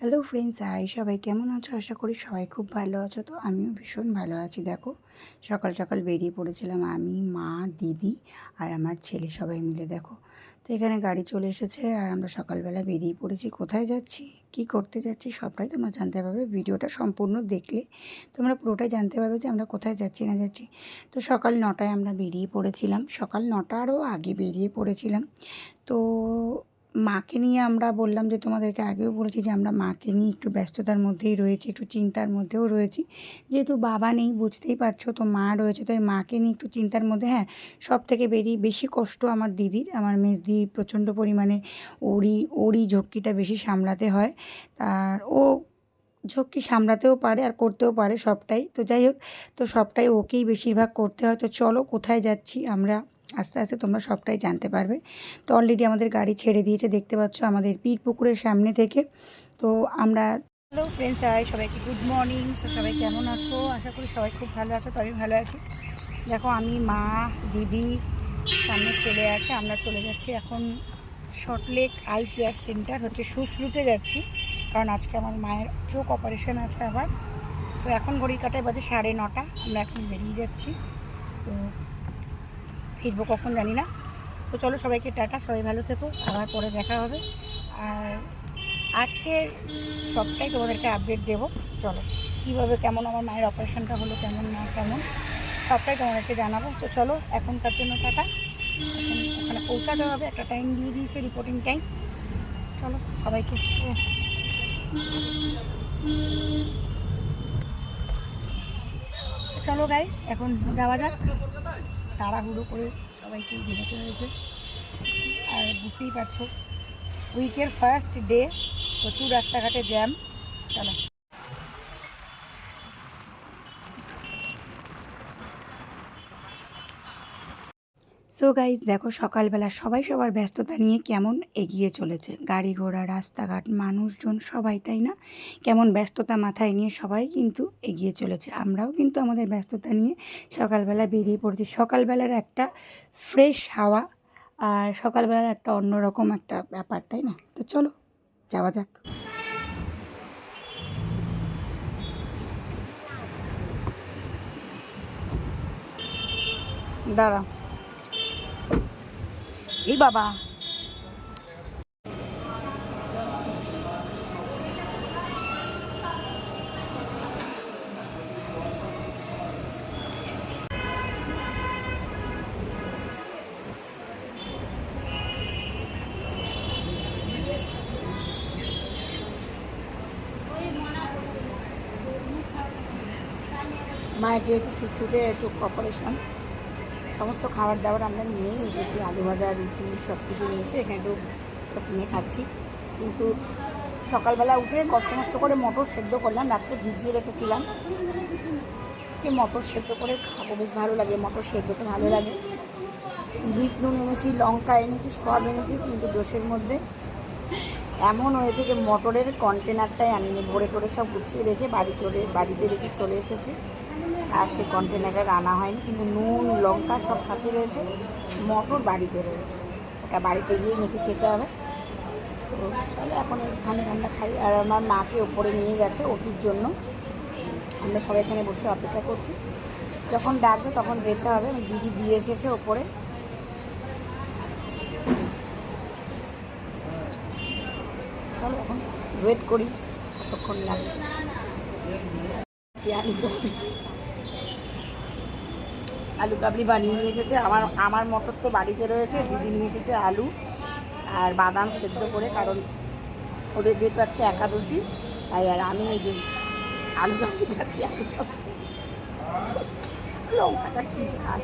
Hello friends, high সবাই কেমন আছো? আশা করি সবাই খুব ভালো আছো। তো আমিও ভীষণ ভালো আছি। দেখো, সকাল সকাল বেরিয়ে পড়েছিলাম আমি, মা, দিদি আর আমার ছেলে সবাই মিলে। দেখো, তো এখানে গাড়ি চলে এসেছে আর আমরা সকালবেলা বেরিয়ে পড়েছি। কোথায় যাচ্ছি, কী করতে যাচ্ছি সবটাই তোমরা জানতে পারবে। ভিডিওটা সম্পূর্ণ দেখলে তোমরা পুরোটাই জানতে পারবে যে আমরা কোথায় যাচ্ছি না যাচ্ছি। তো সকাল 9টায় আমরা বেরিয়ে পড়েছিলাম, সকাল 9টারও আগে বেরিয়ে পড়েছিলাম। তো মাকে নিয়ে আমরা বললাম যে তোমাদেরকে আগেও বলেছি যে আমরা মাকে নিয়ে একটু ব্যস্ততার মধ্যেই রয়েছি, একটু চিন্তার মধ্যেও রয়েছি। যেহেতু বাবা নেই বুঝতেই পারছো, তো মা রয়েছে, তো মাকে নিয়ে একটু চিন্তার মধ্যে। হ্যাঁ, সব থেকে বেশি কষ্ট আমার দিদির, আমার মেজদি প্রচণ্ড পরিমাণে ওরই ঝক্কিটা বেশি সামলাতে হয়। আর ও ঝক্কি সামলাতেও পারে আর করতেও পারে সবটাই। তো যাই হোক, তো সবটাই ওকেই বেশিরভাগ করতে হয়। তো চলো কোথায় যাচ্ছি আমরা আস্তে আস্তে তোমরা সবটাই জানতে পারবে। তো অলরেডি আমাদের গাড়ি ছেড়ে দিয়েছে, দেখতে পাচ্ছ আমাদের পীরপুকুরের সামনে থেকে। তো আমরা হ্যালো ফ্রেন্ডস, হাই সবাইকে গুড মর্নিং। সবাই কেমন আছো? আশা করি সবাই খুব ভালো আছো। তো আমি ভালো আছি। দেখো, আমি, মা, দিদি, সামনে ছেলে আছে। আমরা চলে যাচ্ছি এখন শর্টলেক আই কেয়ার সেন্টার, হচ্ছে সুশ্রুতে যাচ্ছি, কারণ আজকে আমার মায়ের চোখ অপারেশন আছে আবার। তো এখন ঘড়ির কাঁটায় বাজে 9:30। আমরা এখন বেরিয়ে যাচ্ছি। তো ফিরবো কখন জানি না। তো চলো, সবাইকে টাটা, সবাই ভালো থেকো, আবার পরে দেখা হবে। আর আজকে সবটাই তোমাদেরকে আপডেট দেবো। চলো, কীভাবে কেমন আমার মায়ের অপারেশনটা হলো, কেমন না কেমন, সবটাই তোমাদেরকে জানাবো। তো চলো, এখনকার জন্য টাটা। এখন ওখানে পৌঁছাতে হবে, একটা টাইম দিয়ে দিয়েছে, রিপোর্টিং টাইম। চলো সবাইকে, চলো গাইস, এখন যাওয়া যাক। তাড়াহুড়ো করে সবাইকে বেরোতে হয়েছে। আর বুঝতেই পারছো, উইকের ফার্স্ট ডে, প্রচুর রাস্তাঘাটে জ্যাম। চলো। সো গাইজ, দেখো সকালবেলা সবাই সবার ব্যস্ততা নিয়ে কেমন এগিয়ে চলেছে। গাড়ি ঘোড়া, রাস্তাঘাট, মানুষজন সবাই, তাই না? কেমন ব্যস্ততা মাথায় নিয়ে সবাই কিন্তু এগিয়ে চলেছে। আমরাও কিন্তু আমাদের ব্যস্ততা নিয়ে সকালবেলা বেরিয়ে পড়েছি। সকালবেলার একটা ফ্রেশ হাওয়া আর সকালবেলার একটা অন্যরকম একটা ব্যাপার, তাই না? তো চলো যাওয়া যাক। দাঁড়া, এই বাবা, মায়ের যেহেতু সুস্থতে চোখ অপারেশন, সমস্ত খাবার দাবার আমরা নিয়েই এসেছি। আলু ভাজা, রুটি সব কিছু নিয়ে এসে এখানে একটু সব নিয়ে খাচ্ছি। কিন্তু সকালবেলা উঠে কষ্ট মষ্ট করে মটর সেদ্ধ করলাম, রাত্রে ভিজিয়ে রেখেছিলাম। মটর সেদ্ধ করে খাবো, বেশ ভালো লাগে, মটর সেদ্ধটা ভালো লাগে। বিট নুন এনেছি, লঙ্কা এনেছি, সব এনেছি, কিন্তু দোষের মধ্যে এমন হয়েছে যে মটরের কন্টেনারটাই আনিনি। ভরে টরে সব গুছিয়ে রেখে বাড়িতে রেখে চলে এসেছি, আর সেই কন্টেনারটা আনা হয়নি। কিন্তু নুন লঙ্কা সব সাথে রয়েছে, মটর বাড়িতে রয়েছে, ওটা বাড়িতে গিয়ে মেখে খেতে হবে। তো চলো এখন ঠান্ডা ঠান্ডা খাই। আর আমার মাকে ওপরে নিয়ে গেছে ওটির জন্য, আমরা সবাই এখানে বসে অপেক্ষা করছি, যখন ডাকবে তখন যেতে হবে। দিদি দিয়ে এসেছে ওপরে। চলো এখন ওয়েট করি কতক্ষণ লাগে। আলু কাবলি বানিয়ে নিয়ে এসেছে। আমার মটর তো বাড়িতে রয়েছে, দিদি নিয়ে এসেছে আলু আর বাদাম সেদ্ধ করে, কারণ ওদের যেহেতু আজকে একাদশী তাই। আর আমি এই যে আলু কাবলি খাচ্ছি, লঙ্কাটা কী ঝাল।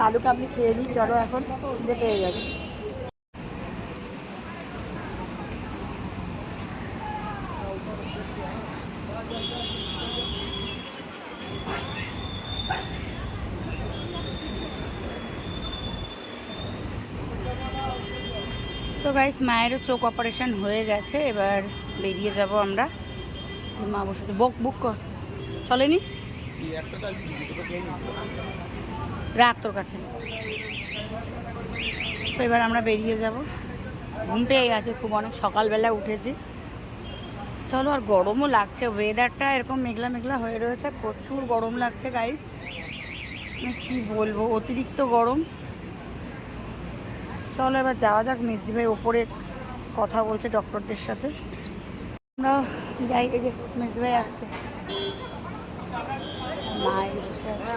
আলু কাবলি খেয়ে নিই, চলো এখন খিদে পেয়ে গেছে। তো গাইস, মায়েরও চোখ অপারেশন হয়ে গেছে, এবার বেরিয়ে যাব আমরা। মা বসেছে, বুক কর, চলেনি, রাখ তোর কাছে। তো এবার আমরা বেরিয়ে যাব। ঘুম পেয়ে গেছে খুব, অনেক সকালবেলা উঠেছি। চলো, আর গরমও লাগছে, ওয়েদারটা এরকম মেঘলা মেঘলা হয়ে রয়েছে, প্রচুর গরম লাগছে গাইস, কি বলবো, অতিরিক্ত গরম। চলো এবার যাওয়া যাক, মেজদি ভাই ওপরে কথা বলছে ডক্টরদের সাথে, আমরা যাই। এই যে মেজদি ভাই আসছে, মা বসে আছে।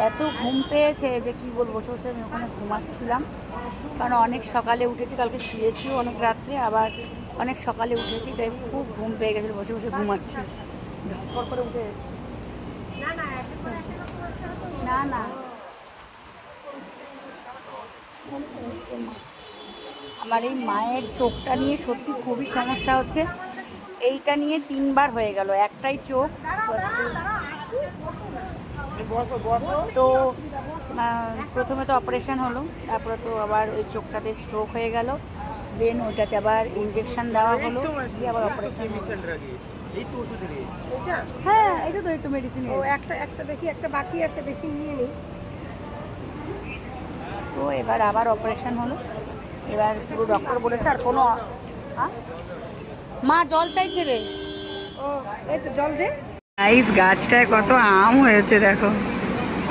এত ঘুম পেয়েছে যে কি বলবো, বসে বসে আমি ওখানে ঘুমাচ্ছিলাম, কারণ অনেক সকালে উঠেছি, কালকে শুয়েছিও অনেক রাত্রে, আবার অনেক সকালে উঠেছি, তাই খুব ঘুম পেয়ে গেছিলো, বসে বসে ঘুমাচ্ছি। ধর করে উঠে না না আমার এই মায়ের চোখটা নিয়ে সত্যি খুবই সমস্যা হচ্ছে, এইটা নিয়ে 3বার হয়ে গেল, একটাই চোখ তো প্রথমে তো অপারেশন হলো, তারপরে তো আবার ওই চোখটাতে স্ট্রোক হয়ে গেল, দেন ওইটাতে আবার ইঞ্জেকশন দেওয়া হলো, দিয়ে আবার অপারেশন। হ্যাঁ এটা তো, এই তো মেডিসিন, একটা একটা দেখি, একটা বাকি আছে, দেখি নিয়ে নিই। তো এবার আবার অপারেশন হলো, এবার পুরো ডক্টর বলেছে আর কোনো, মা জল চাইছে রে, ও এই তো জল দে। গাইস গাছটায় কত আম হয়েছে দেখো,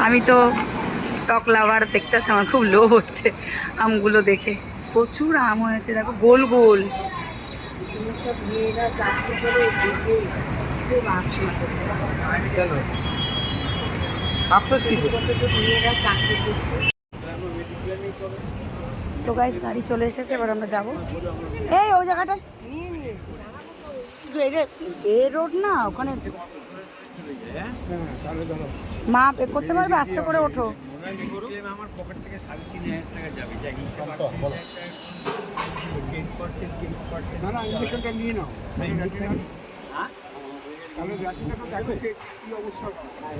আমি তো টক লাভার, দেখতে পাচ্ছি আমার খুব লোভ হচ্ছে আমগুলো দেখে, প্রচুর আম হয়েছে দেখো, গোল গোল। তো গাইস গাড়ি চলে এসেছে, এবার আমরা যাবো এই ওই জায়গাটায়, যে রোড না ওখানে, মা করতে পারবে, আস্তে করে ওঠো।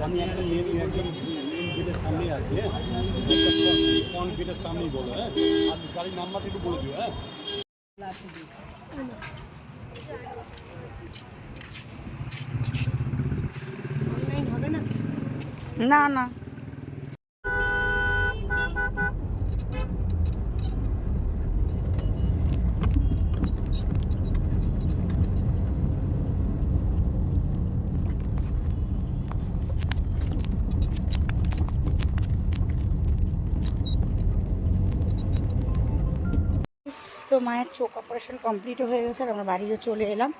আমি একটা গেটের সামনেই আছি, হ্যাঁ গেটের সামনেই বলো, হ্যাঁ আর গাড়ির নাম্বারটা একটু বলে দিও, হ্যাঁ। না না তো মায়ের চোখ অপারেশন কমপ্লিট হয়ে গেছে, আর আমরা বাড়িও চলে এলাম,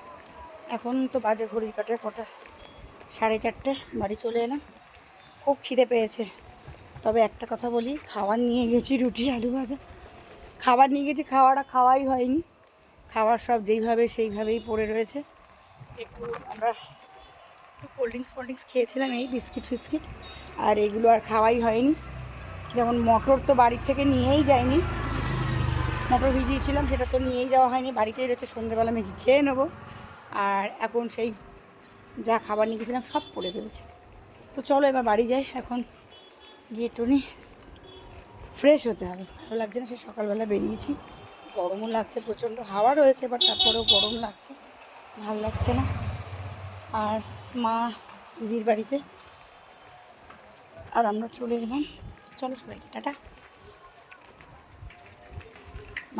এখন তো বাজে ঘড়ির কাটে কটা, 4:30, বাড়ি চলে এলাম। খুব খিদে পেয়েছে, তবে একটা কথা বলি, খাবার নিয়ে গেছি, রুটি আলু ভাজা খাবার নিয়ে গেছি, খাওয়াই হয়নি, খাবার সব যেইভাবে সেইভাবেই পড়ে রয়েছে। একটু আমরা একটু কোল্ড ড্রিঙ্কস খেয়েছিলাম, এই বিস্কিট ফিস্কিট, আর এগুলো আর খাওয়াই হয়নি। যেমন মটর তো বাড়ির থেকে নিয়েই যায়নি, মটর ভিজিয়েছিলাম সেটা তো নিয়েই যাওয়া হয়নি, বাড়িতেই রয়েছে, সন্ধ্যেবেলা ম্যাগি খেয়ে নেবো। আর এখন সেই যা খাবার নিয়ে গেছিলাম সব পড়ে রয়েছে। তো চলো এবার বাড়ি যাই, এখন গিয়ে টুনি ফ্রেশ হতে হবে, ভালো লাগছে না, সে সকালবেলা বেরিয়েছি, গরমও লাগছে প্রচণ্ড, হাওয়া রয়েছে বাট তারপরেও গরম লাগছে, ভালো লাগছে না। আর মা দিদির বাড়িতে, আর আমরা চলে এলাম। চলো সবাইকে টাটা।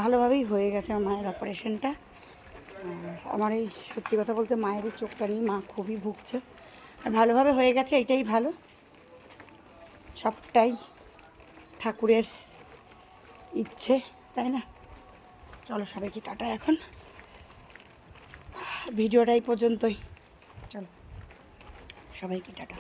ভালোভাবেই হয়ে গেছে আমার মায়ের অপারেশনটা, আমার এই সত্যি কথা বলতে মায়ের এই চোখটা নিয়ে মা খুবই ভুগছে, আর ভালোভাবে হয়ে গেছে, এটাই ভালো, সবটাই ঠাকুরের ইচ্ছে, তাই না? চলো সবাইকে টাটা, এখন ভিডিওটা এই পর্যন্তই, চলো সবাইকে টাটা।